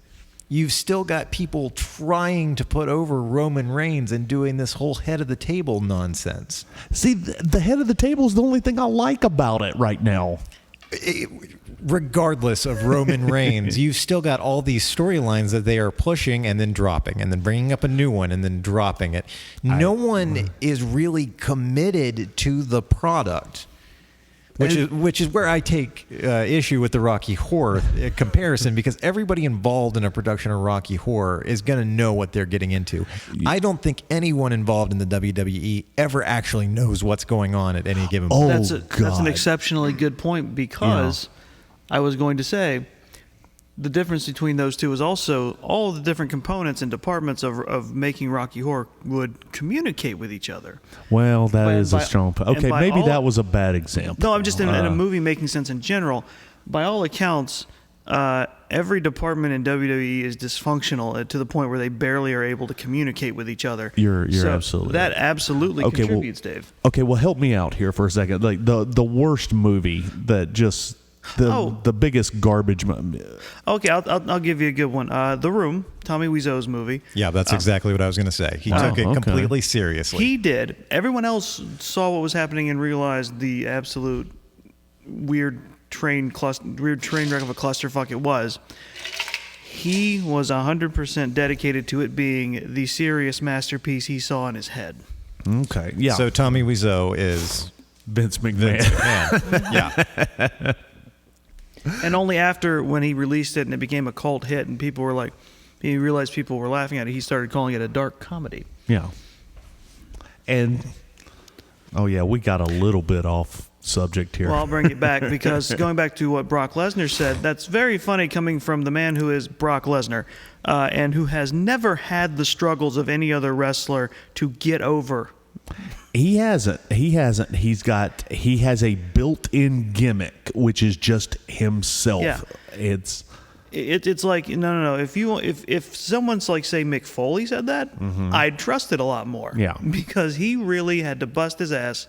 You've still got people trying to put over Roman Reigns and doing this whole head of the table nonsense. See, the head of the table is the only thing I like about it right now. Regardless of Roman Reigns, you've still got all these storylines that they are pushing and then dropping and then bringing up a new one and then dropping it. No one is really committed to the product. Which is where I take issue with the Rocky Horror comparison, because everybody involved in a production of Rocky Horror is going to know what they're getting into. I don't think anyone involved in the WWE ever actually knows what's going on at any given point. That's an exceptionally good point, because I was going to say the difference between those two is also all the different components and departments of making Rocky Horror would communicate with each other. Well, that is a strong point. Okay, maybe that was a bad example. No, I'm just in a movie making sense in general. By all accounts, every department in WWE is dysfunctional to the point where they barely are able to communicate with each other. You're absolutely that right. absolutely contributes, Dave. Okay, well, help me out here for a second. Like the worst movie that just the biggest garbage. Okay, I'll give you a good one. The Room, Tommy Wiseau's movie. Yeah, that's exactly what I was going to say. He took it completely seriously. He did. Everyone else saw what was happening and realized the absolute weird train wreck of a clusterfuck it was. He was 100% dedicated to it being the serious masterpiece he saw in his head. Okay, yeah. So Tommy Wiseau is Vince McMahon. Yeah. And only after, when he released it and it became a cult hit and people were like, he realized people were laughing at it, he started calling it a dark comedy. Yeah. And, we got a little bit off subject here. Well, I'll bring it back, because going back to what Brock Lesnar said, that's very funny coming from the man who is Brock Lesnar, and who has never had the struggles of any other wrestler to get over. He hasn't. He has a built-in gimmick, which is just himself. Yeah. It's like no. If someone's like, say, Mick Foley said that, I'd trust it a lot more. Yeah. Because he really had to bust his ass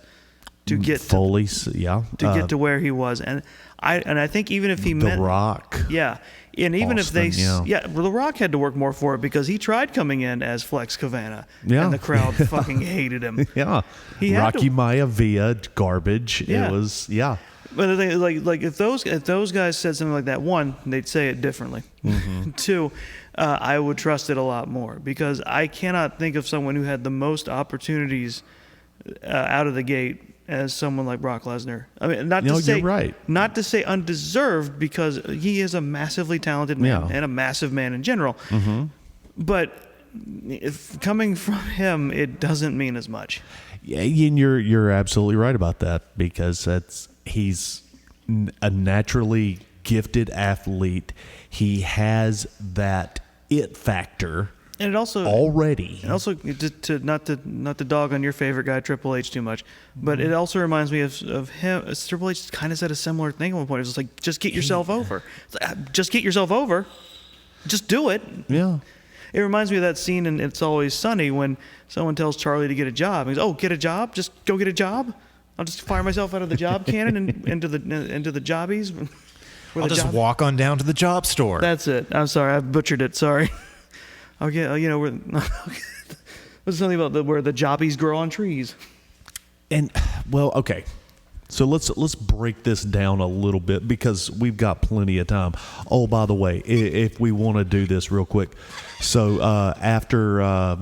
to get Foley's, get to where he was, and I think even if he The Rock. Yeah. And even Austin, if The Rock had to work more for it, because he tried coming in as Flex Kavana, Yeah. and the crowd fucking hated him. Yeah. He had Rocky to- Maivia, garbage. Yeah. It was, But the thing is, like if those guys said something like that, one, they'd say it differently. Two, I would trust it a lot more, because I cannot think of someone who had the most opportunities out of the gate as someone like Brock Lesnar. I mean, you're right. Not to say undeserved, because he is a massively talented man and a massive man in general. But if coming from him, it doesn't mean as much. Yeah, and you're absolutely right about that, because he's a naturally gifted athlete. He has that it factor. And it also already. And also, not to dog on your favorite guy Triple H too much, but it also reminds me of him. Triple H kind of said a similar thing at one point. It was like, just get yourself over. Just get yourself over. Just do it. Yeah. It reminds me of that scene in It's Always Sunny when someone tells Charlie to get a job. He goes, "Oh, get a job? Just go get a job? I'll just fire myself out of the job cannon and into the jobbies." I'll just walk on down to the job store. That's it. I'm sorry, I butchered it. Sorry. Okay, what's something about where the jobbies grow on trees? And okay. So let's break this down a little bit, because we've got plenty of time. Oh, by the way, if we want to do this real quick, so after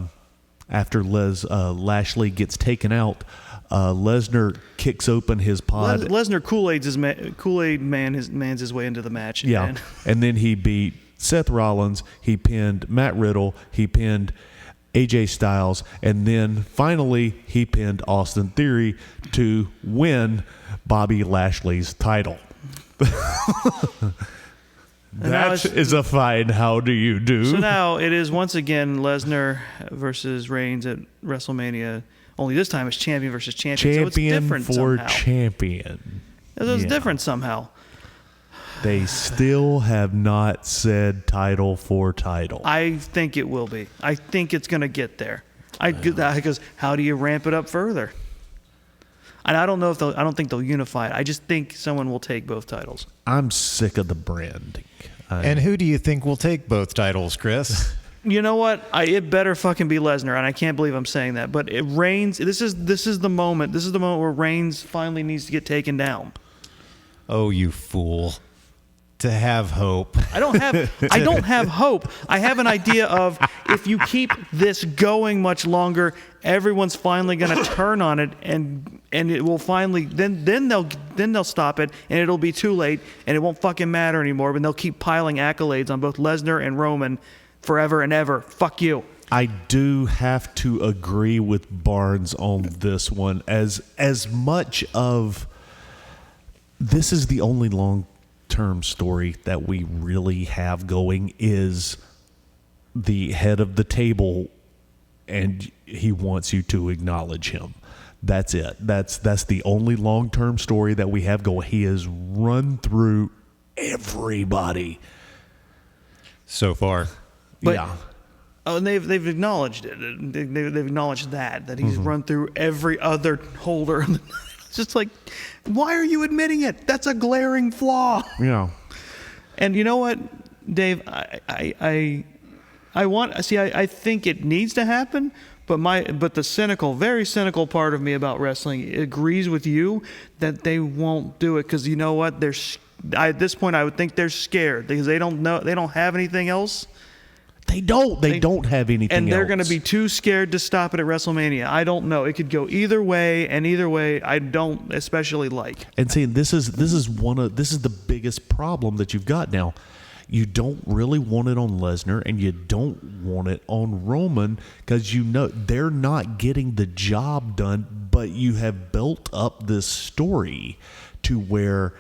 after Lashley gets taken out, Lesnar kicks open his pod. Lesnar Kool-Aid mans his way into the match. Yeah, Man. and then he beat Seth Rollins. He pinned Matt Riddle. He pinned AJ Styles, and then finally he pinned Austin Theory to win Bobby Lashley's title. That is a fine how do you do. So now it is once again Lesnar versus Reigns at WrestleMania. Only this time it's champion versus champion. So it's different for somehow. champion. It's different somehow. They still have not said title for title. I think it will be. I think it's going to get there. Because how do you ramp it up further? And I don't know if I don't think they'll unify it. I just think someone will take both titles. I'm sick of the branding. And who do you think will take both titles, Chris? You know what? It better fucking be Lesnar, and I can't believe I'm saying that. But Reigns. This is the moment. This is the moment where Reigns finally needs to get taken down. Oh, you fool! To have hope. I don't have hope. I have an idea of if you keep this going much longer, everyone's finally going to turn on it, and it will finally then they'll stop it, and it'll be too late, and it won't fucking matter anymore. But they'll keep piling accolades on both Lesnar and Roman forever and ever. Fuck you. I do have to agree with Barnes on this one. As much of this is the only long-term story that we really have going is the head of the table, and he wants you to acknowledge him. That's it. That's the only long-term story that we have going. He has run through everybody So far. But, yeah. Oh, and they've acknowledged it. They've acknowledged that he's run through every other holder. It's just like, why are you admitting it? That's a glaring flaw. Yeah. And you know what, Dave? I think it needs to happen, but the very cynical part of me about wrestling agrees with you that they won't do it because you know what? At this point, I would think they're scared because they don't have anything else. They don't have anything and they're else. going to be too scared to stop it at WrestleMania. I don't know. It could go either way, and either way, I don't especially like. And see, this is the biggest problem that you've got now. You don't really want it on Lesnar, and you don't want it on Roman because you know they're not getting the job done. But you have built up this story to where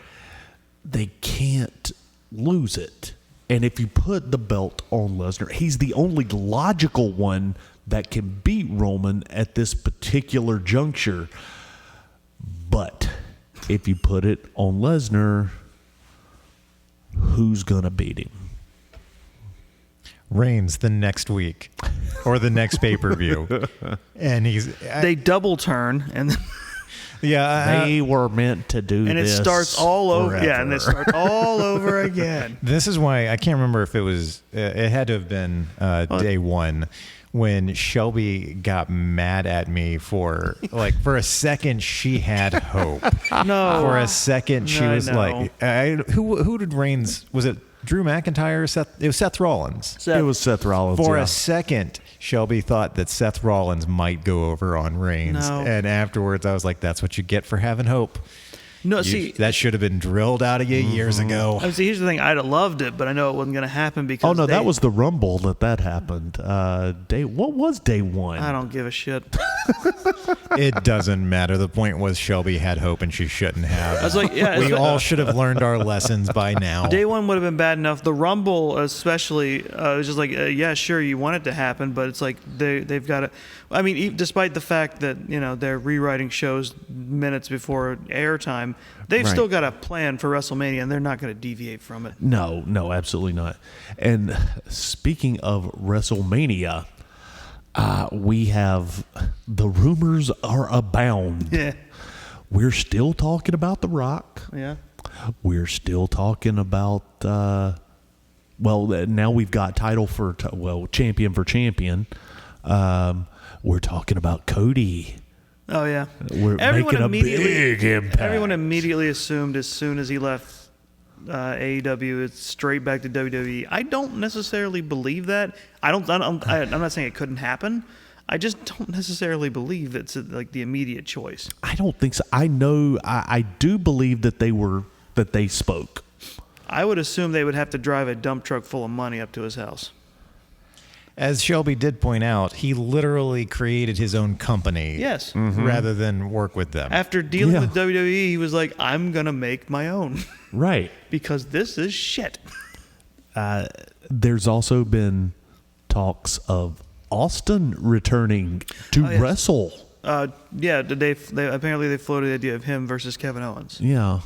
they can't lose it. And if you put the belt on Lesnar, he's the only logical one that can beat Roman at this particular juncture. But if you put it on Lesnar, who's going to beat him? Reigns the next week or the next pay-per-view. And they double turn and they were meant to do and this. And it starts all over. forever. Yeah, and it starts all over again. This is why I can't remember if it was. It had to have been day one when Shelby got mad at me for a second she had hope. No, for a second she was like, who did Reigns? Was it Drew McIntyre or Seth? It was Seth Rollins. It was Seth Rollins. For a second, Shelby thought that Seth Rollins might go over on Reigns. No. And afterwards, I was like, that's what you get for having hope. No, see, that should have been drilled out of you years ago. See, here's the thing. I'd have loved it, but I know it wasn't going to happen because. Oh no, that was the Rumble that happened. What was day one? I don't give a shit. It doesn't matter. The point was Shelby had hope and she shouldn't have. I was like, yeah, we all should have learned our lessons by now. Day one would have been bad enough. The Rumble, especially, was just like, yeah, sure, you want it to happen, but it's like they've got to. I mean, despite the fact that they're rewriting shows minutes before airtime, they've still got a plan for WrestleMania, and they're not going to deviate from it. No, absolutely not. And speaking of WrestleMania, we have the rumors are abound. Yeah, we're still talking about The Rock. Yeah, we're still talking about. Now we've got title for champion for champion. We're talking about Cody. Oh yeah, We're making a big impact. Everyone immediately assumed as soon as he left AEW, it's straight back to WWE. I don't necessarily believe that. I'm not saying it couldn't happen. I just don't necessarily believe it's like the immediate choice. I don't think so. I know. I do believe that they spoke. I would assume they would have to drive a dump truck full of money up to his house. As Shelby did point out, he literally created his own company. Yes. Rather than work with them. After dealing Yeah. with WWE, he was like, I'm going to make my own Right. because this is shit. There's also been talks of Austin returning to yes. wrestle. Yeah, they apparently they floated the idea of him versus Kevin Owens, Yeah.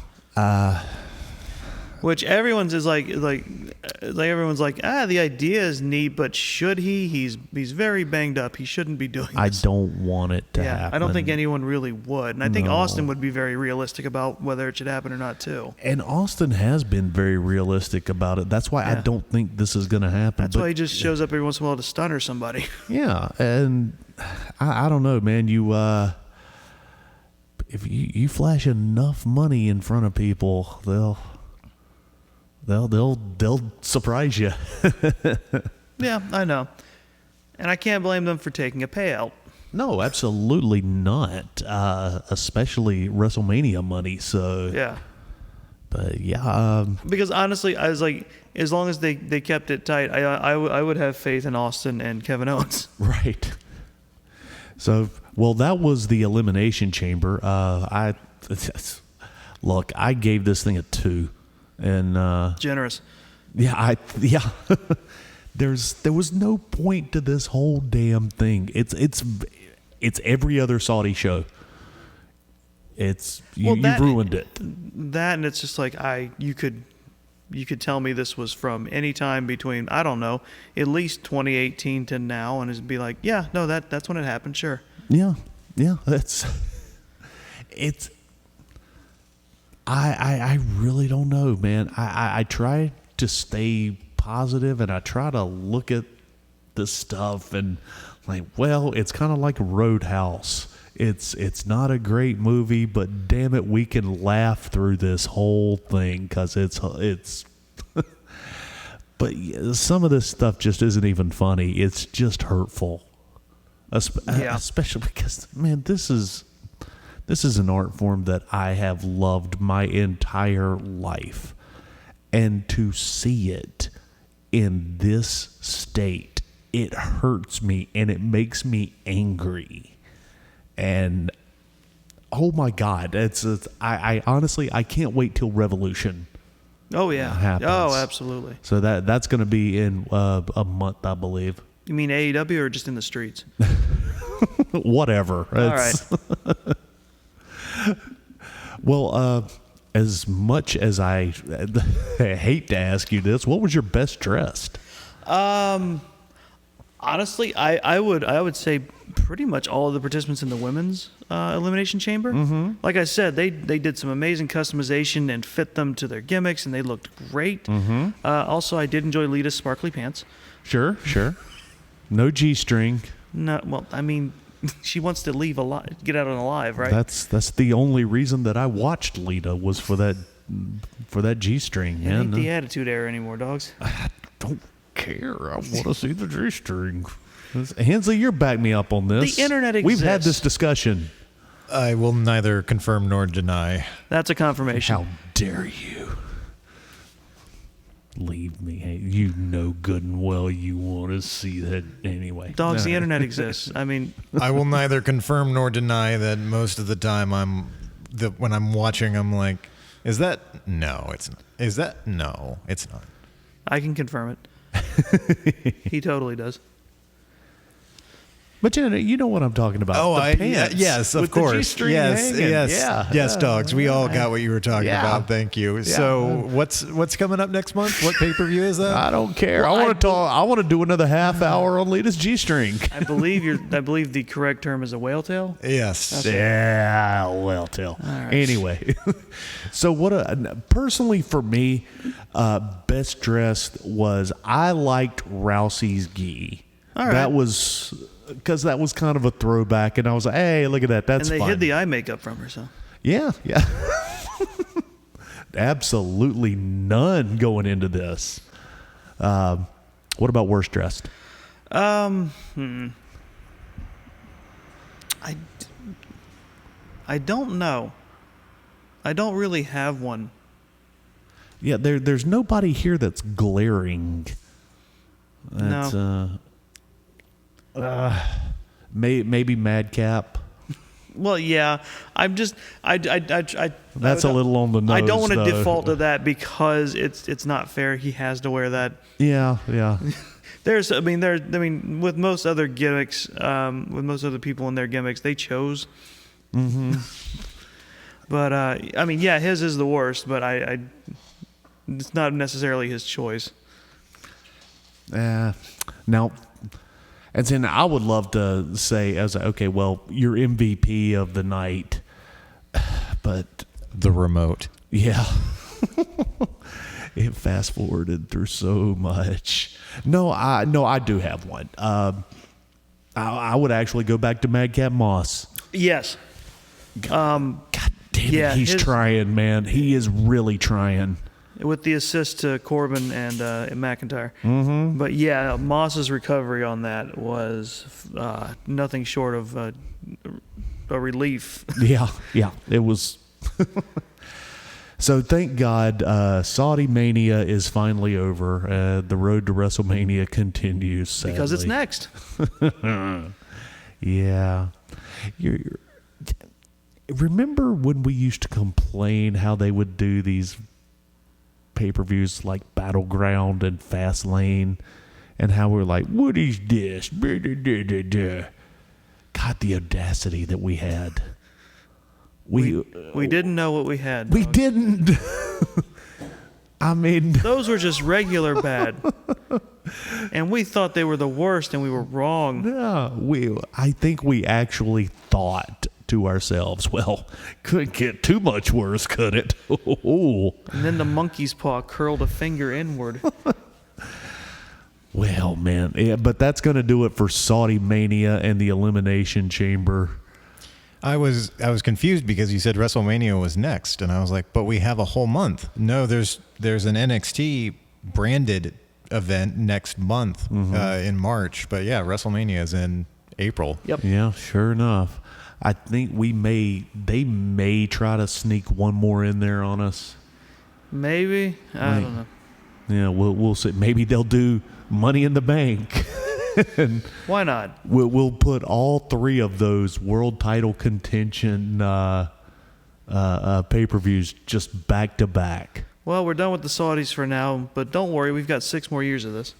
which everyone's everyone's like, the idea is neat, but should he? He's very banged up. He shouldn't be doing this. I don't want it to happen. I don't think anyone really would, and I think No. Austin would be very realistic about whether it should happen or not too. And Austin has been very realistic about it. That's why I Yeah. don't think this is going to happen. That's why he just shows up every once in a while to stunner somebody. Yeah, and I don't know, man. If you flash enough money in front of people, they'll surprise you. Yeah, I know, and I can't blame them for taking a payout. No, absolutely not. Especially WrestleMania money. So Yeah. but yeah, Because honestly, I was like, as long as they kept it tight, I would have faith in Austin and Kevin Owens. right. So, well, that was the Elimination Chamber. Look, I gave this thing a 2, and Generous. yeah. There was no point to this whole damn thing. It's every other Saudi show. You've ruined it. That, and it's just like you could tell me this was from any time between, I don't know, at least 2018 to now, and it'd be like, yeah, no, that's when it happened, sure. Yeah. I really don't know, man. I try to stay positive, and I try to look at this stuff and like, well, it's kind of like Roadhouse. It's not a great movie, but damn it, we can laugh through this whole thing because it's. But some of this stuff just isn't even funny. It's just hurtful. Especially because, man, this is an art form that I have loved my entire life, and to see it in this state, it hurts me and it makes me angry. And oh my God, I honestly, I can't wait till Revolution. Oh yeah. Happens. Oh, absolutely. So that's going to be in a month, I believe. You mean AEW or just in the streets? Whatever. All right. Well, as much as I hate to ask you this, what was your best dressed? Honestly, I would say pretty much all of the participants in the women's Elimination Chamber. Mm-hmm. Like I said, they did some amazing customization and fit them to their gimmicks, and they looked great. Mm-hmm. Also, I did enjoy Lita's sparkly pants. Sure. No G-string. No, well, I mean, she wants to leave alive, get out on alive, right? That's the only reason that I watched Lita was for that G-string. It ain't the Attitude Era anymore, dogs. I don't care. I want to see the G-string. Hensley, you're backing me up on this. The internet We've had exists. this discussion. I will neither confirm nor deny. That's a confirmation. How dare you leave me? Hey, you know good and well you want to see that anyway. Dogs, the internet exists. I mean, I will neither confirm nor deny that most of the time when I'm watching, I'm like, is that? No, it's not. Is that? No, it's not. I can confirm it. He totally does. But you know what I'm talking about. Oh, the pants yes, of with the course. G-string Yes, hanging. yes, Yeah. yes, Dogs. We all got what you were talking Yeah. about. Thank you. So, what's coming up next month? What pay-per-view is that? I don't care. Well, I want to talk. I want to do another half hour on Lita's G-string. I believe the correct term is a whale tail. Yes. Yeah, well, tell. right. Anyway, so personally for me, best dressed was I liked Rousey's gi. All right. That was because that was kind of a throwback, and I was like, hey, look at that. That's And they fun. hid the eye makeup from her, so. Yeah. Absolutely none going into this. What about worst dressed? I don't know. I don't really have one. Yeah, there's nobody here that's glaring. That's maybe Madcap. Well, yeah. I'm just That's a little on the nose. I don't want to though. default to that because it's not fair. He has to wear that. Yeah. With most other gimmicks, with most other people in their gimmicks, they chose. Mm-hmm. But his is the worst. But it's not necessarily his choice. Now, and then I would love to say, okay, well, you're MVP of the night, but The remote. yeah. It fast forwarded through so much. No, I do have one. I would actually go back to Madcap Moss. Yes. God damn it, he's trying, man. He is really trying. With the assist to Corbin and McIntyre. Mm-hmm. But yeah, Moss's recovery on that was nothing short of a relief. Yeah, it was. So thank God, Saudi Mania is finally over. The road to WrestleMania continues, sadly. Because it's next. Yeah. Remember when we used to complain how they would do these pay-per-views like Battleground and Fastlane, and how we're like, what is this? God, the audacity that we had. We didn't know what we had. We didn't. I mean, those were just regular bad. And we thought they were the worst, and we were wrong. No, I think we actually thought to ourselves, well, couldn't get too much worse, could it? And then the monkey's paw curled a finger inward. Well, man, yeah, but that's going to do it for Saudi Mania and the Elimination Chamber. I was confused because you said WrestleMania was next, and I was like, but we have a whole month. No, there's an NXT branded event next month in March, but yeah, WrestleMania is in April. Yep. Yeah, sure enough. I think they may try to sneak one more in there on us. Maybe. I don't know. Yeah, we'll see. Maybe they'll do Money in the Bank. And why not? We'll put all three of those world title contention pay-per-views just back to back. Well, we're done with the Saudis for now, but don't worry, we've got 6 more years of this.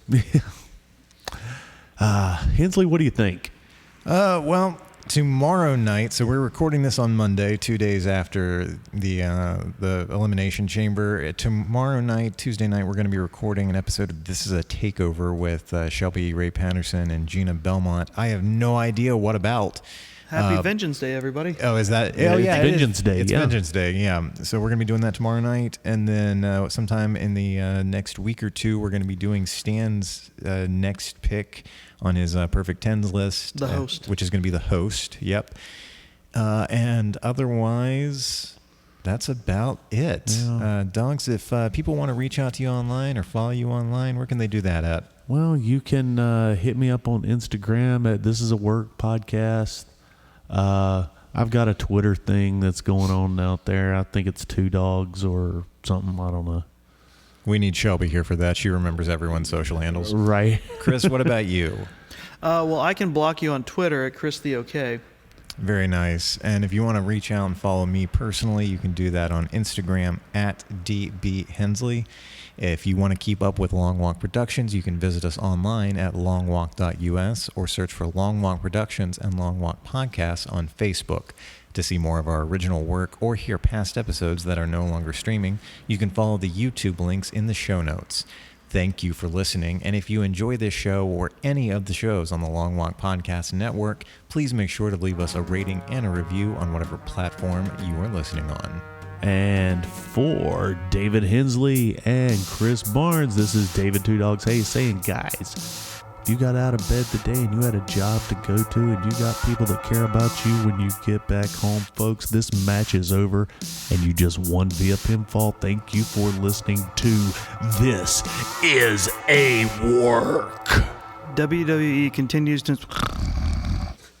Hensley, what do you think? Well, tomorrow night, so we're recording this on Monday, 2 days after the Elimination Chamber. Tomorrow night, Tuesday night, we're going to be recording an episode of This Is a Takeover with Shelby Ray Patterson and Gina Belmont. I have no idea what about. Happy Vengeance Day, everybody. Oh, is that? Yeah, oh, yeah, it's Vengeance Day. It's Vengeance Day, yeah. So we're going to be doing that tomorrow night. And then sometime in the next week or two, we're going to be doing Stan's next pick on his Perfect Tens list. The host. Which is going to be the host, yep. And otherwise, that's about it. Yeah. Doggz, if people want to reach out to you online or follow you online, where can they do that at? Well, you can hit me up on Instagram at This Is a Work Podcast. I've got a Twitter thing that's going on out there. I think it's 2 Dogs or something. I don't know. We need Shelby here for that. She remembers everyone's social handles. Right. Chris, what about you? Well, I can block you on Twitter at Chris the OK. Very nice. And if you want to reach out and follow me personally, you can do that on Instagram at DBHensley. If you want to keep up with Long Walk Productions, you can visit us online at longwalk.us or search for Long Walk Productions and Long Walk Podcasts on Facebook. To see more of our original work or hear past episodes that are no longer streaming, you can follow the YouTube links in the show notes. Thank you for listening, and if you enjoy this show or any of the shows on the Long Walk Podcast Network, please make sure to leave us a rating and a review on whatever platform you are listening on. And for David Hensley and Chris Barnes, this is David 2 Dogs Hayes saying, guys, if you got out of bed today and you had a job to go to and you got people that care about you when you get back home, folks, this match is over and you just won via pinfall. Thank you for listening to This Is a Work. WWE continues to...